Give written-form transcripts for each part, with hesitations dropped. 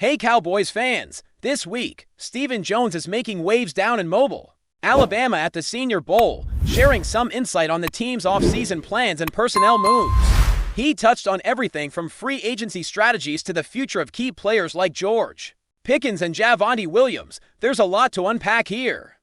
Hey Cowboys fans, this week, Stephen Jones is making waves down in Mobile, Alabama at the Senior Bowl, sharing some insight on the team's offseason plans and personnel moves. He touched on everything from free agency strategies to the future of key players like George Pickens and Javonte Williams. There's a lot to unpack here.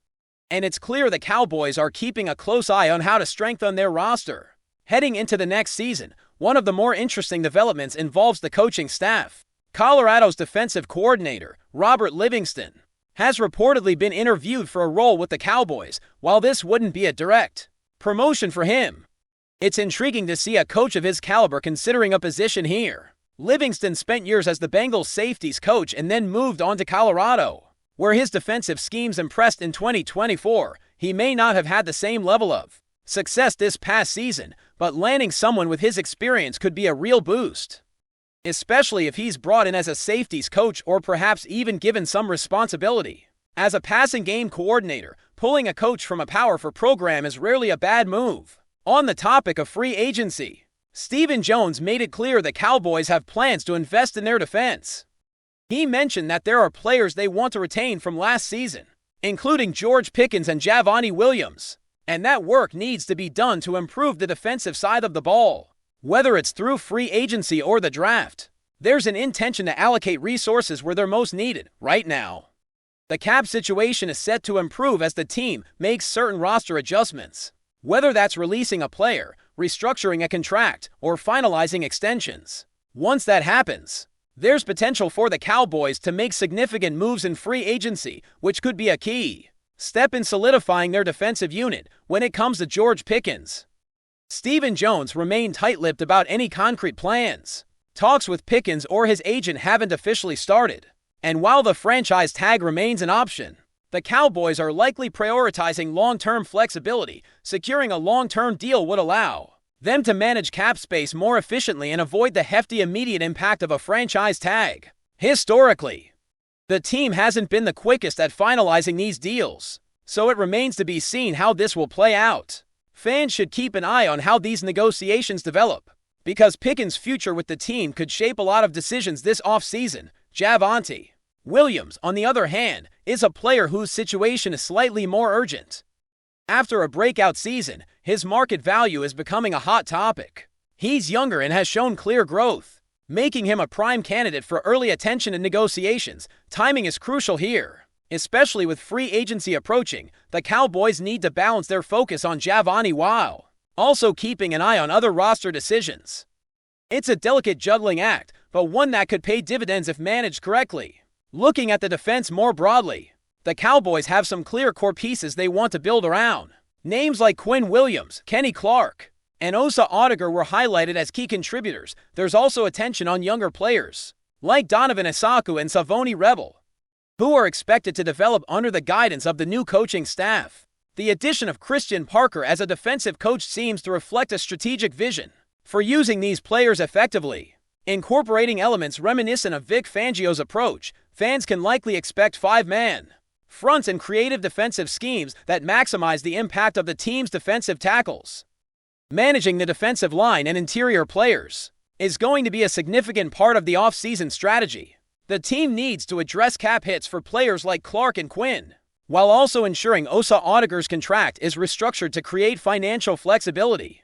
And it's clear the Cowboys are keeping a close eye on how to strengthen their roster. Heading into the next season, one of the more interesting developments involves the coaching staff. Colorado's defensive coordinator, Robert Livingston, has reportedly been interviewed for a role with the Cowboys, while this wouldn't be a direct promotion for him. It's intriguing to see a coach of his caliber considering a position here. Livingston spent years as the Bengals safeties coach and then moved on to Colorado, where his defensive schemes impressed in 2024. He may not have had the same level of success this past season, but landing someone with his experience could be a real boost, especially if he's brought in as a safeties coach or perhaps even given some responsibility as a passing game coordinator. Pulling a coach from a Power 4 program is rarely a bad move. On the topic of free agency, Stephen Jones made it clear the Cowboys have plans to invest in their defense. He mentioned that there are players they want to retain from last season, including George Pickens and Javonte Williams, and that work needs to be done to improve the defensive side of the ball. Whether it's through free agency or the draft, there's an intention to allocate resources where they're most needed right now. The cap situation is set to improve as the team makes certain roster adjustments, whether that's releasing a player, restructuring a contract, or finalizing extensions. Once that happens, there's potential for the Cowboys to make significant moves in free agency, which could be a key step in solidifying their defensive unit. When it comes to George Pickens, Stephen Jones remained tight-lipped about any concrete plans. Talks with Pickens or his agent haven't officially started, and while the franchise tag remains an option, the Cowboys are likely prioritizing long-term flexibility. Securing a long-term deal would allow them to manage cap space more efficiently and avoid the hefty immediate impact of a franchise tag. Historically, the team hasn't been the quickest at finalizing these deals, so it remains to be seen how this will play out. Fans should keep an eye on how these negotiations develop, because Pickens' future with the team could shape a lot of decisions this offseason. Javonte Williams, on the other hand, is a player whose situation is slightly more urgent. After a breakout season, his market value is becoming a hot topic. He's younger and has shown clear growth, making him a prime candidate for early attention in negotiations. Timing is crucial here, especially with free agency approaching. The Cowboys need to balance their focus on Javonte while also keeping an eye on other roster decisions. It's a delicate juggling act, but one that could pay dividends if managed correctly. Looking at the defense more broadly, the Cowboys have some clear core pieces they want to build around. Names like Quinn Williams, Kenny Clark, and Osa Odegar were highlighted as key contributors. There's also attention on younger players like Donovan Isaku and Savoni Rebel, who are expected to develop under the guidance of the new coaching staff. The addition of Christian Parker as a defensive coach seems to reflect a strategic vision for using these players effectively. Incorporating elements reminiscent of Vic Fangio's approach, fans can likely expect five-man fronts and creative defensive schemes that maximize the impact of the team's defensive tackles. Managing the defensive line and interior players is going to be a significant part of the offseason strategy. The team needs to address cap hits for players like Clark and Quinn, while also ensuring Osa Odegar's contract is restructured to create financial flexibility.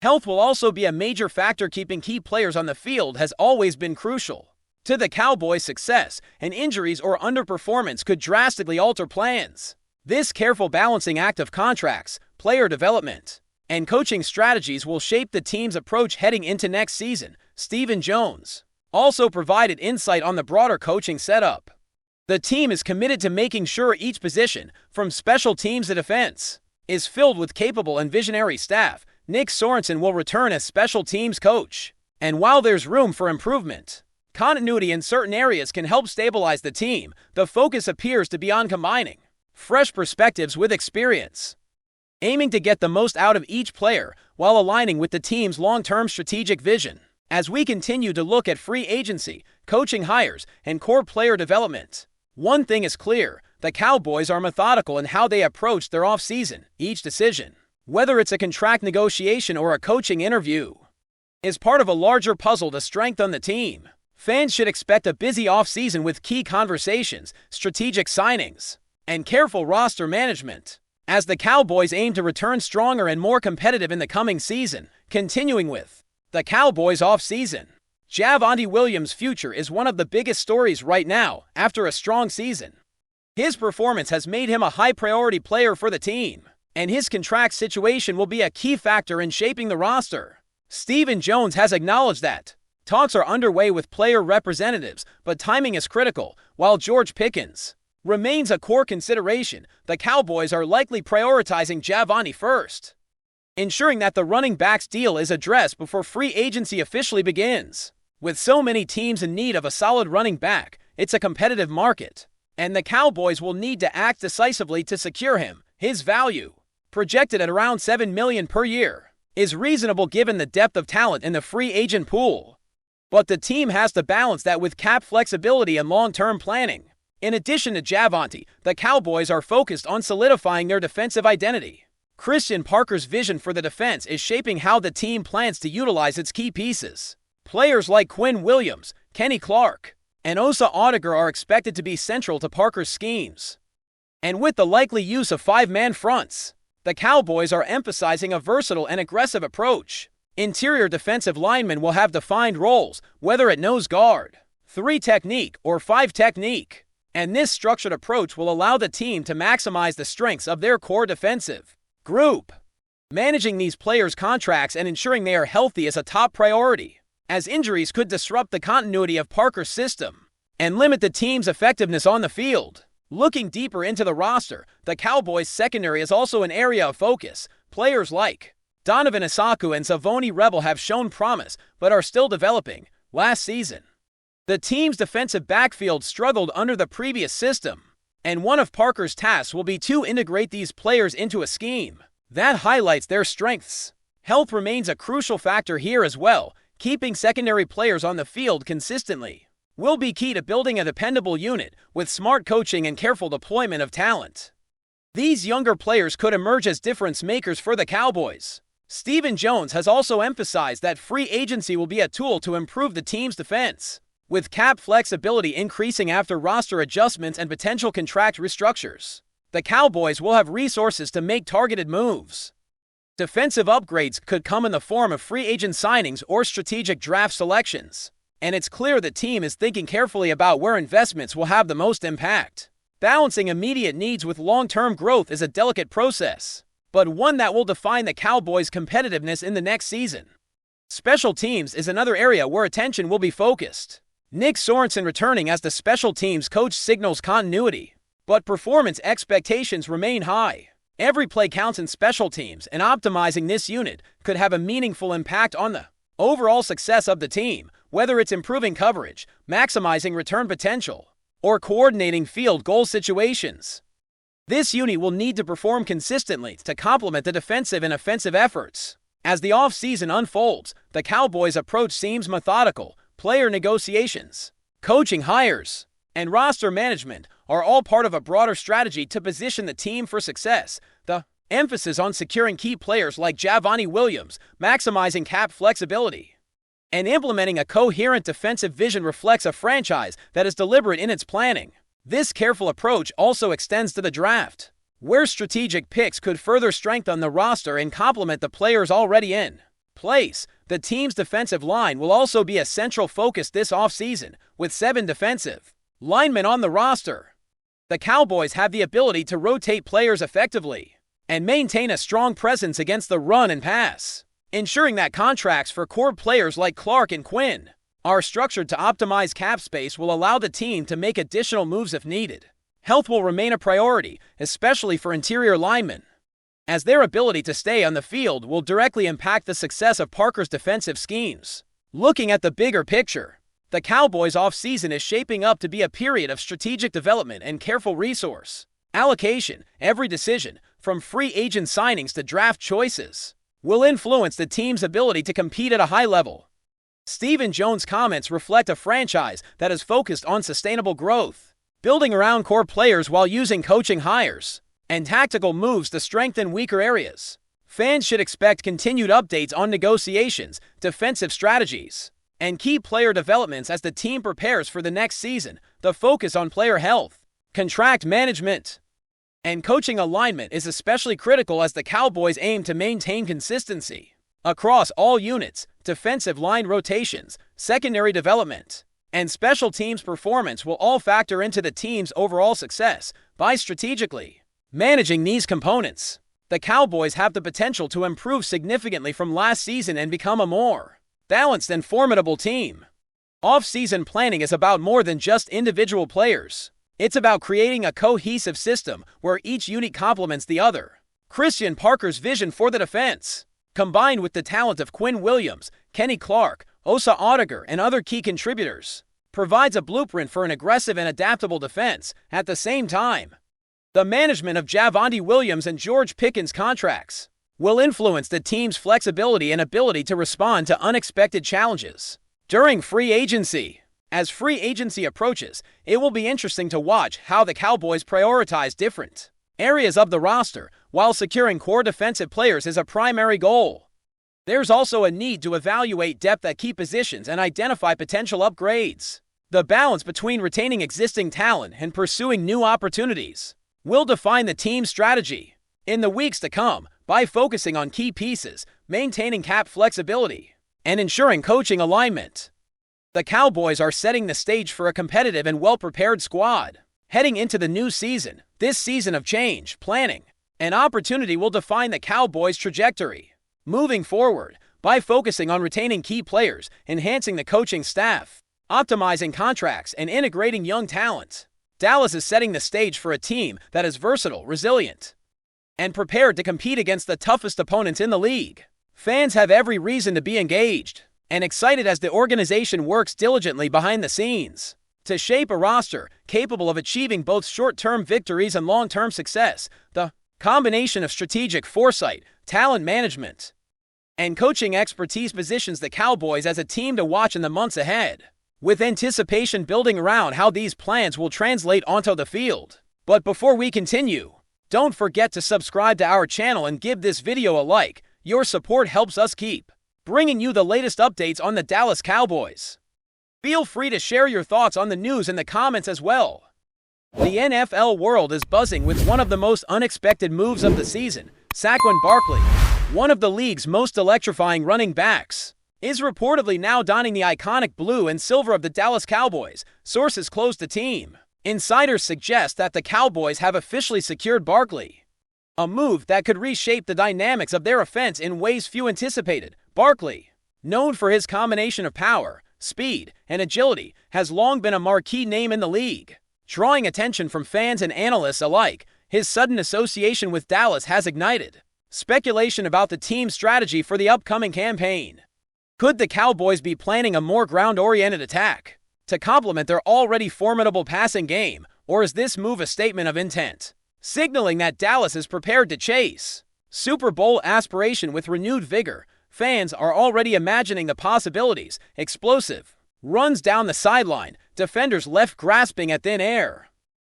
Health will also be a major factor. Keeping key players on the field has always been crucial to the Cowboys' success, and injuries or underperformance could drastically alter plans. This careful balancing act of contracts, player development, and coaching strategies will shape the team's approach heading into next season. Stephen Jones also provided insight on the broader coaching setup. The team is committed to making sure each position, from special teams to defense, is filled with capable and visionary staff. Nick Sorensen will return as special teams coach, and while there's room for improvement, continuity in certain areas can help stabilize the team. The focus appears to be on combining fresh perspectives with experience, aiming to get the most out of each player while aligning with the team's long-term strategic vision. As we continue to look at free agency, coaching hires, and core player development, one thing is clear: the Cowboys are methodical in how they approach their offseason. Each decision, whether it's a contract negotiation or a coaching interview, is part of a larger puzzle to strengthen the team. Fans should expect a busy offseason with key conversations, strategic signings, and careful roster management, as the Cowboys aim to return stronger and more competitive in the coming season. Continuing with the Cowboys offseason. Javonte Williams' future is one of the biggest stories right now after a strong season. His performance has made him a high-priority player for the team, and his contract situation will be a key factor in shaping the roster. Stephen Jones has acknowledged that talks are underway with player representatives, but timing is critical. While George Pickens remains a core consideration, the Cowboys are likely prioritizing Javonte first, ensuring that the running back's deal is addressed before free agency officially begins. With so many teams in need of a solid running back, it's a competitive market, and the Cowboys will need to act decisively to secure him. His value, projected at around $7 million per year, is reasonable given the depth of talent in the free agent pool. But the team has to balance that with cap flexibility and long-term planning. In addition to Javonte, the Cowboys are focused on solidifying their defensive identity. Christian Parker's vision for the defense is shaping how the team plans to utilize its key pieces. Players like Quinn Williams, Kenny Clark, and Osa Odegar are expected to be central to Parker's schemes. And with the likely use of five-man fronts, the Cowboys are emphasizing a versatile and aggressive approach. Interior defensive linemen will have defined roles, whether at nose guard, 3 technique, or 5 technique. And this structured approach will allow the team to maximize the strengths of their core defensive group. Managing these players' contracts and ensuring they are healthy is a top priority, as injuries could disrupt the continuity of Parker's system and limit the team's effectiveness on the field. Looking deeper into the roster, the Cowboys' secondary is also an area of focus. Players like Donovan Isaku and Savoni Rebel have shown promise, but are still developing. Last season, the team's defensive backfield struggled under the previous system, and one of Parker's tasks will be to integrate these players into a scheme that highlights their strengths. Health remains a crucial factor here as well. Keeping secondary players on the field consistently will be key to building a dependable unit with smart coaching and careful deployment of talent. These younger players could emerge as difference makers for the Cowboys. Stephen Jones has also emphasized that free agency will be a tool to improve the team's defense, with cap flexibility increasing after roster adjustments and potential contract restructures. The Cowboys will have resources to make targeted moves. Defensive upgrades could come in the form of free agent signings or strategic draft selections, and it's clear the team is thinking carefully about where investments will have the most impact. Balancing immediate needs with long-term growth is a delicate process, but one that will define the Cowboys' competitiveness in the next season. Special teams is another area where attention will be focused. Nick Sorensen returning as the special teams coach signals continuity, but performance expectations remain high. Every play counts in special teams, and optimizing this unit could have a meaningful impact on the overall success of the team, whether it's improving coverage, maximizing return potential, or coordinating field goal situations. This unit will need to perform consistently to complement the defensive and offensive efforts. As the offseason unfolds, the Cowboys' approach seems methodical. Player negotiations, coaching hires, and roster management are all part of a broader strategy to position the team for success. The emphasis on securing key players like Javonte Williams, maximizing cap flexibility, and implementing a coherent defensive vision reflects a franchise that is deliberate in its planning. This careful approach also extends to the draft, where strategic picks could further strengthen the roster and complement the players already in place. The team's defensive line will also be a central focus this offseason, with 7 defensive linemen on the roster. The Cowboys have the ability to rotate players effectively and maintain a strong presence against the run and pass, ensuring that contracts for core players like Clark and Quinn are structured to optimize cap space will allow the team to make additional moves if needed. Health will remain a priority, especially for interior linemen, as their ability to stay on the field will directly impact the success of Parker's defensive schemes. Looking at the bigger picture, the Cowboys' offseason is shaping up to be a period of strategic development and careful resource allocation. Every decision, from free agent signings to draft choices, will influence the team's ability to compete at a high level. Stephen Jones' comments reflect a franchise that is focused on sustainable growth, building around core players while using coaching hires and tactical moves to strengthen weaker areas. Fans should expect continued updates on negotiations, defensive strategies, and key player developments as the team prepares for the next season. The focus on player health, contract management, and coaching alignment is especially critical as the Cowboys aim to maintain consistency across all units. Defensive line rotations, secondary development, and special teams performance will all factor into the team's overall success. By strategically managing these components, the Cowboys have the potential to improve significantly from last season and become a more balanced and formidable team. Off-season planning is about more than just individual players. It's about creating a cohesive system where each unit complements the other. Christian Parker's vision for the defense, combined with the talent of Quinn Williams, Kenny Clark, Osa Odegar, and other key contributors, provides a blueprint for an aggressive and adaptable defense. At the same time, the management of Javonte Williams and George Pickens' contracts will influence the team's flexibility and ability to respond to unexpected challenges during free agency. As free agency approaches, it will be interesting to watch how the Cowboys prioritize different areas of the roster while securing core defensive players is a primary goal. There's also a need to evaluate depth at key positions and identify potential upgrades. The balance between retaining existing talent and pursuing new opportunities will define the team's strategy in the weeks to come. By focusing on key pieces, maintaining cap flexibility, and ensuring coaching alignment, the Cowboys are setting the stage for a competitive and well-prepared squad. Heading into the new season, this season of change, planning, and opportunity will define the Cowboys' trajectory. Moving forward, by focusing on retaining key players, enhancing the coaching staff, optimizing contracts, and integrating young talent, Dallas is setting the stage for a team that is versatile, resilient, and prepared to compete against the toughest opponents in the league. Fans have every reason to be engaged and excited as the organization works diligently behind the scenes to shape a roster capable of achieving both short-term victories and long-term success. The combination of strategic foresight, talent management, and coaching expertise positions the Cowboys as a team to watch in the months ahead, with anticipation building around how these plans will translate onto the field. But before we continue, don't forget to subscribe to our channel and give this video a like. Your support helps us keep bringing you the latest updates on the Dallas Cowboys. Feel free to share your thoughts on the news in the comments as well. The NFL world is buzzing with one of the most unexpected moves of the season. Saquon Barkley, one of the league's most electrifying running backs, is reportedly now donning the iconic blue and silver of the Dallas Cowboys. Sources close to team insiders suggest that the Cowboys have officially secured Barkley, a move that could reshape the dynamics of their offense in ways few anticipated. Barkley, known for his combination of power, speed, and agility, has long been a marquee name in the league, drawing attention from fans and analysts alike. His sudden association with Dallas has ignited speculation about the team's strategy for the upcoming campaign. Could the Cowboys be planning a more ground-oriented attack to complement their already formidable passing game, or is this move a statement of intent, signaling that Dallas is prepared to chase Super Bowl aspiration with renewed vigor? Fans are already imagining the possibilities: explosive runs down the sideline, defenders left grasping at thin air,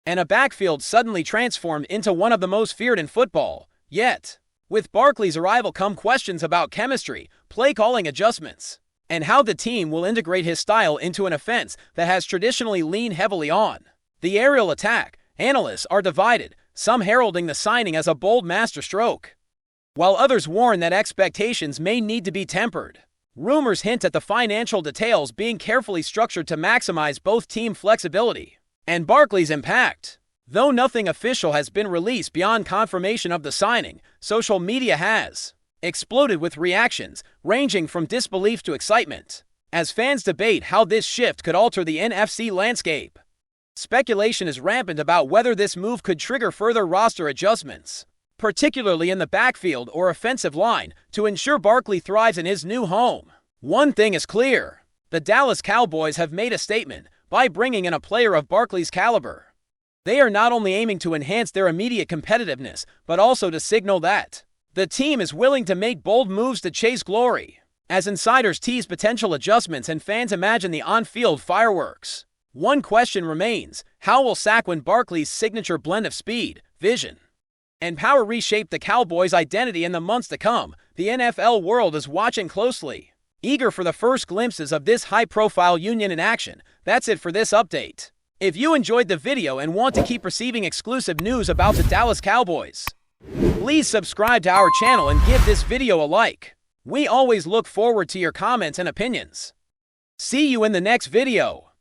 and a backfield suddenly transformed into one of the most feared in football. Yet, with Barkley's arrival come questions about chemistry, play-calling adjustments, and how the team will integrate his style into an offense that has traditionally leaned heavily on the aerial attack. Analysts are divided, some heralding the signing as a bold masterstroke, while others warn that expectations may need to be tempered. Rumors hint at the financial details being carefully structured to maximize both team flexibility and Barkley's impact. Though nothing official has been released beyond confirmation of the signing, social media has exploded with reactions ranging from disbelief to excitement as fans debate how this shift could alter the NFC landscape. Speculation is rampant about whether this move could trigger further roster adjustments, particularly in the backfield or offensive line, to ensure Barkley thrives in his new home. One thing is clear: the Dallas Cowboys have made a statement by bringing in a player of Barkley's caliber. They are not only aiming to enhance their immediate competitiveness, but also to signal that the team is willing to make bold moves to chase glory. As insiders tease potential adjustments and fans imagine the on-field fireworks, one question remains: how will Saquon Barkley's signature blend of speed, vision, and power reshape the Cowboys' identity in the months to come? The NFL world is watching closely, Eager for the first glimpses of this high-profile union in action, that's it for this update. If you enjoyed the video and want to keep receiving exclusive news about the Dallas Cowboys, please subscribe to our channel and give this video a like. We always look forward to your comments and opinions. See you in the next video.